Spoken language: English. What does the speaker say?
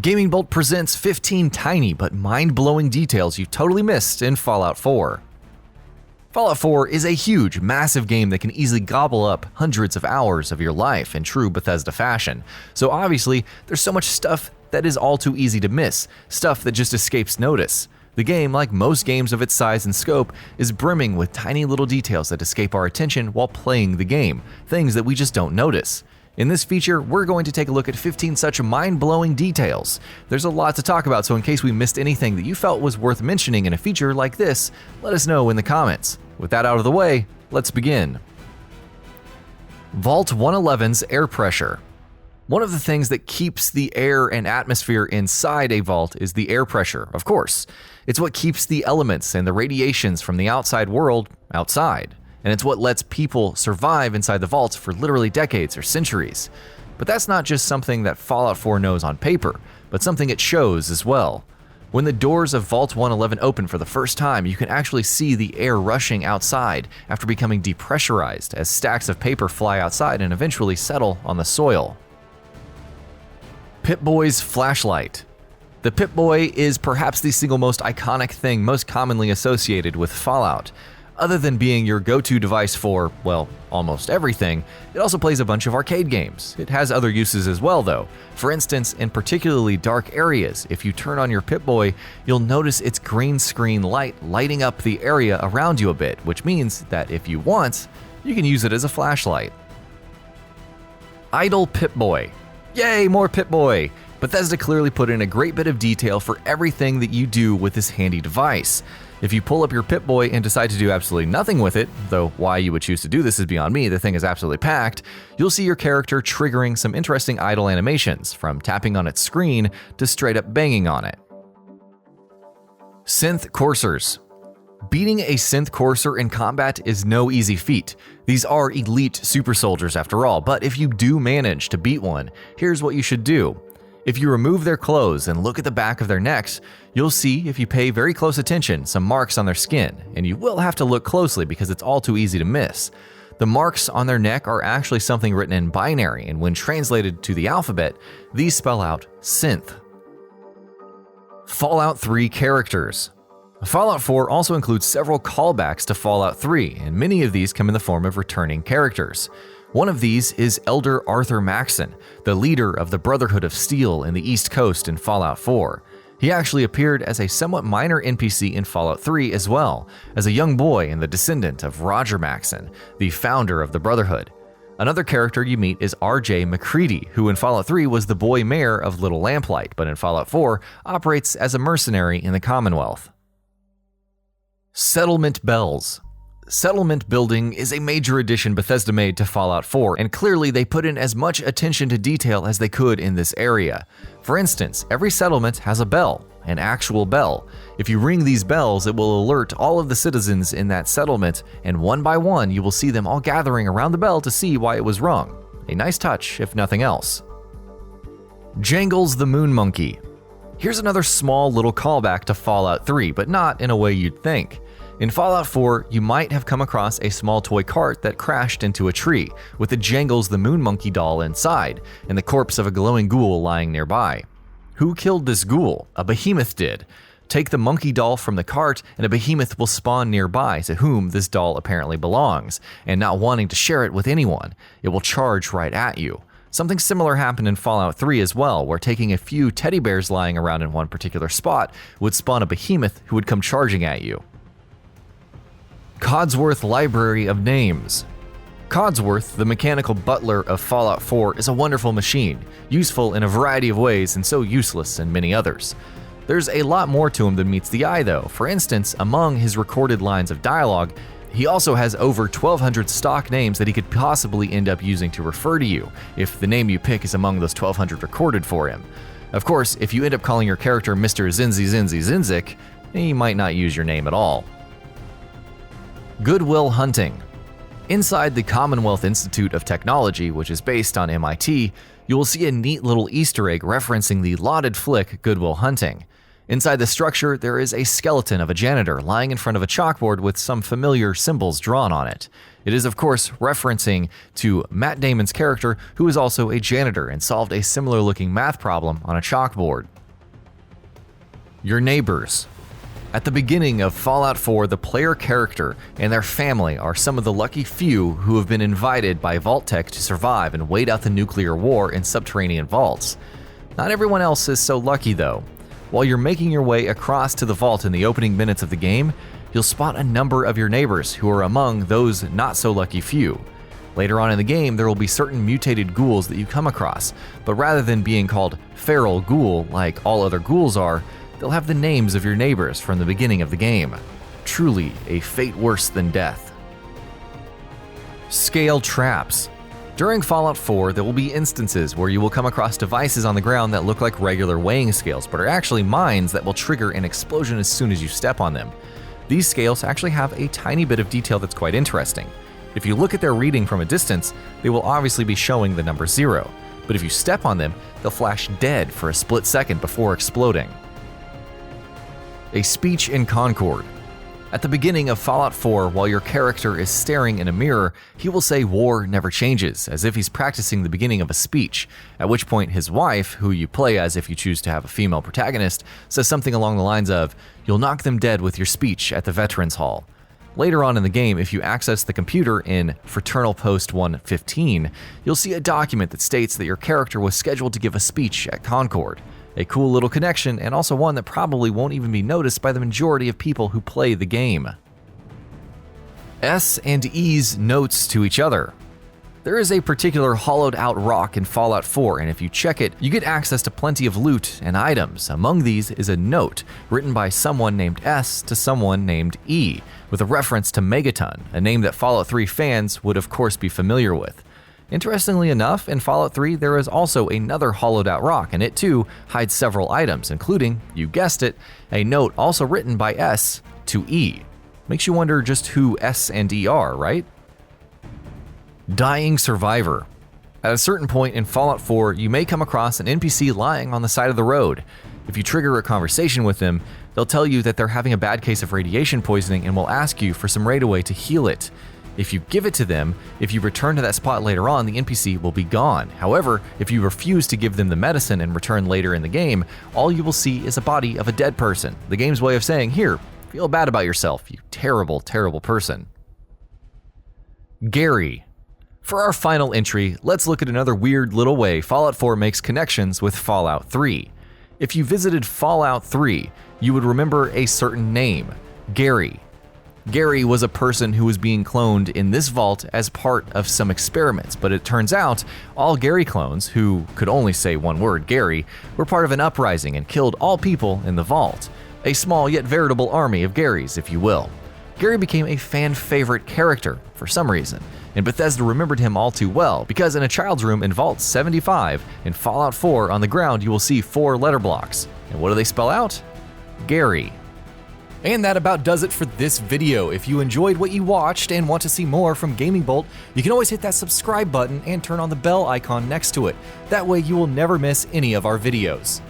Gaming Bolt presents 15 tiny but mind-blowing details you totally missed in Fallout 4. Fallout 4 is a huge, massive game that can easily gobble up hundreds of hours of your life in true Bethesda fashion. So obviously, there's so much stuff that is all too easy to miss, stuff that just escapes notice. The game, like most games of its size and scope, is brimming with tiny little details that escape our attention while playing the game, things that we just don't notice. In this feature, we're going to take a look at 15 such mind-blowing details. There's a lot to talk about, so in case we missed anything that you felt was worth mentioning in a feature like this, let us know in the comments. With that out of the way, let's begin. Vault 111's air pressure. One of the things that keeps the air and atmosphere inside a vault is the air pressure, of course. It's what keeps the elements and the radiations from the outside world outside. And it's what lets people survive inside the vaults for literally decades or centuries. But that's not just something that Fallout 4 knows on paper, but something it shows as well. When the doors of Vault 111 open for the first time, you can actually see the air rushing outside after becoming depressurized as stacks of paper fly outside and eventually settle on the soil. Pip-Boy's flashlight. The Pip-Boy is perhaps the single most iconic thing most commonly associated with Fallout. Other than being your go-to device for, well, almost everything, it also plays a bunch of arcade games. It has other uses as well, though. For instance, in particularly dark areas, if you turn on your Pip-Boy, you'll notice its green screen light lighting up the area around you a bit, which means that if you want, you can use it as a flashlight. Idle Pip-Boy. Yay, more Pip-Boy! Bethesda clearly put in a great bit of detail for everything that you do with this handy device. If you pull up your Pip-Boy and decide to do absolutely nothing with it, though why you would choose to do this is beyond me, the thing is absolutely packed, you'll see your character triggering some interesting idle animations, from tapping on its screen to straight up banging on it. Synth Coursers. Beating a synth courser in combat is no easy feat. These are elite super soldiers after all, but if you do manage to beat one, here's what you should do. If you remove their clothes and look at the back of their necks, you'll see, if you pay very close attention, some marks on their skin, and you will have to look closely because it's all too easy to miss. The marks on their neck are actually something written in binary, and when translated to the alphabet, these spell out synth. Fallout 3 characters. Fallout 4 also includes several callbacks to Fallout 3, and many of these come in the form of returning characters. One of these is Elder Arthur Maxson, the leader of the Brotherhood of Steel in the East Coast in Fallout 4. He actually appeared as a somewhat minor NPC in Fallout 3 as well, as a young boy and the descendant of Roger Maxson, the founder of the Brotherhood. Another character you meet is R.J. MacCready, who in Fallout 3 was the boy mayor of Little Lamplight, but in Fallout 4 operates as a mercenary in the Commonwealth. Settlement Bells. Settlement building is a major addition Bethesda made to Fallout 4, and clearly they put in as much attention to detail as they could in this area. For instance, every settlement has a bell, an actual bell. If you ring these bells, it will alert all of the citizens in that settlement, and one by one you will see them all gathering around the bell to see why it was rung. A nice touch, if nothing else. Jangles the Moon Monkey. Here's another small little callback to Fallout 3, but not in a way you'd think. In Fallout 4, you might have come across a small toy cart that crashed into a tree, with the Jangles the Moon Monkey doll inside, and the corpse of a glowing ghoul lying nearby. Who killed this ghoul? A behemoth did. Take the monkey doll from the cart, and a behemoth will spawn nearby to whom this doll apparently belongs, and not wanting to share it with anyone, it will charge right at you. Something similar happened in Fallout 3 as well, where taking a few teddy bears lying around in one particular spot would spawn a behemoth who would come charging at you. Codsworth Library of Names. Codsworth, the mechanical butler of Fallout 4, is a wonderful machine, useful in a variety of ways and so useless in many others. There's a lot more to him than meets the eye though. For instance, among his recorded lines of dialogue, he also has over 1,200 stock names that he could possibly end up using to refer to you, if the name you pick is among those 1,200 recorded for him. Of course, if you end up calling your character Mr. Zinzi Zinzi Zinzik, he might not use your name at all. Good Will Hunting. Inside the Commonwealth Institute of Technology, which is based on MIT, you will see a neat little Easter egg referencing the lauded flick Good Will Hunting. Inside the structure, there is a skeleton of a janitor lying in front of a chalkboard with some familiar symbols drawn on it. It is, of course, referencing to Matt Damon's character, who is also a janitor and solved a similar looking math problem on a chalkboard. Your neighbors. At the beginning of Fallout 4, the player character and their family are some of the lucky few who have been invited by Vault-Tec to survive and wait out the nuclear war in subterranean vaults. Not everyone else is so lucky though. While you're making your way across to the vault in the opening minutes of the game, you'll spot a number of your neighbors who are among those not so lucky few. Later on in the game, there will be certain mutated ghouls that you come across, but rather than being called feral ghoul like all other ghouls are, they'll have the names of your neighbors from the beginning of the game. Truly a fate worse than death. Scale traps. During Fallout 4, there will be instances where you will come across devices on the ground that look like regular weighing scales, but are actually mines that will trigger an explosion as soon as you step on them. These scales actually have a tiny bit of detail that's quite interesting. If you look at their reading from a distance, they will obviously be showing the number 0, but if you step on them, they'll flash dead for a split second before exploding. A speech in Concord. At the beginning of Fallout 4, while your character is staring in a mirror, he will say "war never changes," as if he's practicing the beginning of a speech, at which point his wife, who you play as if you choose to have a female protagonist, says something along the lines of, "You'll knock them dead with your speech at the Veterans Hall." Later on in the game, if you access the computer in Fraternal Post 115, you'll see a document that states that your character was scheduled to give a speech at Concord. A cool little connection, and also one that probably won't even be noticed by the majority of people who play the game. S and E's notes to each other. There is a particular hollowed out rock in Fallout 4, and if you check it, you get access to plenty of loot and items. Among these is a note written by someone named S to someone named E, with a reference to Megaton, a name that Fallout 3 fans would of course be familiar with. Interestingly enough, in Fallout 3 there is also another hollowed out rock, and it too hides several items, including, you guessed it, a note also written by S to E. Makes you wonder just who S and E are, right? Dying survivor. At a certain point in Fallout 4, you may come across an NPC lying on the side of the road. If you trigger a conversation with them, they'll tell you that they're having a bad case of radiation poisoning and will ask you for some Radaway to heal it. If you give it to them, if you return to that spot later on, the NPC will be gone. However, if you refuse to give them the medicine and return later in the game, all you will see is a body of a dead person. The game's way of saying, here, feel bad about yourself, you terrible, terrible person. Gary. For our final entry, let's look at another weird little way Fallout 4 makes connections with Fallout 3. If you visited Fallout 3, you would remember a certain name, Gary. Gary was a person who was being cloned in this vault as part of some experiments, but it turns out all Gary clones, who could only say one word, Gary, were part of an uprising and killed all people in the vault. A small yet veritable army of Garys, if you will. Gary became a fan favorite character for some reason, and Bethesda remembered him all too well, because in a child's room in Vault 75 in Fallout 4 on the ground you will see 4 letter blocks. And what do they spell out? Gary. And that about does it for this video. If you enjoyed what you watched and want to see more from Gaming Bolt, you can always hit that subscribe button and turn on the bell icon next to it. That way you will never miss any of our videos.